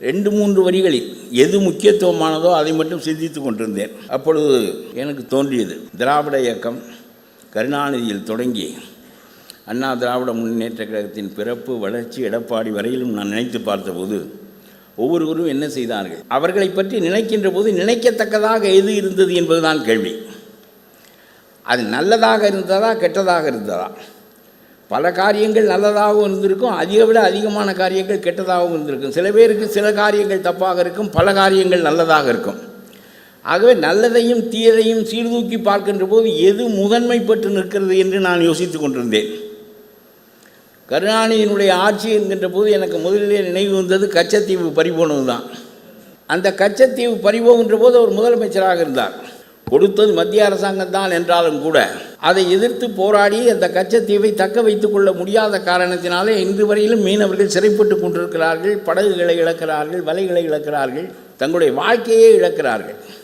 2-3 வரிகளில் எது முக்கியத்துவமானதோ அதை மட்டும் சிந்தித்து கொண்டிருந்தேன். அப்பொழுது எனக்கு தோன்றியது, திராவிட இயக்கம் கருணாநிதியில் தொடங்கி அண்ணா திராவிட முன்னேற்ற கழகத்தின் பிறப்பு, வளர்ச்சி, எடப்பாடி வரையிலும் நான் நினைத்து பார்த்தபோது ஒவ்வொருவரும் என்ன செய்தார்கள், அவர்களை பற்றி நினைக்கின்ற போது நினைக்கத்தக்கதாக எது இருந்தது என்பதுதான் கேள்வி. அது நல்லதாக இருந்ததா கெட்டதாக இருந்ததா? பல காரியங்கள் நல்லதாகவும் இருந்திருக்கும், அதை விட அதிகமான காரியங்கள் கெட்டதாகவும் இருந்திருக்கும். சில பேருக்கு சில காரியங்கள் தப்பாக இருக்கும், பல காரியங்கள் நல்லதாக இருக்கும். ஆகவே நல்லதையும் தீயதையும் சீர்தூக்கி பார்க்கின்ற போது எது முதன்மை பெற்று நிற்கிறது என்று நான் யோசித்து கொண்டிருந்தேன். கருணாநிதியினுடைய ஆட்சி என்கின்ற போது எனக்கு முதலிலே நினைவு வந்தது கச்சத்தீவு பறிபோனது தான். அந்த கச்சத்தீவு பறிபோகின்ற போது அவர் முதலமைச்சராக இருந்தார். கொடுத்தது மத்திய அரசாங்கம் தான் என்றாலும் கூட அதை எதிர்த்து போராடி அந்த கச்சத்தீவை தக்க வைத்துக் கொள்ள முடியாத காரணத்தினாலே இன்று வரையிலும் மீனவர்கள் சிறைப்பட்டு கொண்டிருக்கிறார்கள். படகுகளை இழக்கிறார்கள், வலைகளை இழக்கிறார்கள், தங்களுடைய வாழ்க்கையே இழக்கிறார்கள்.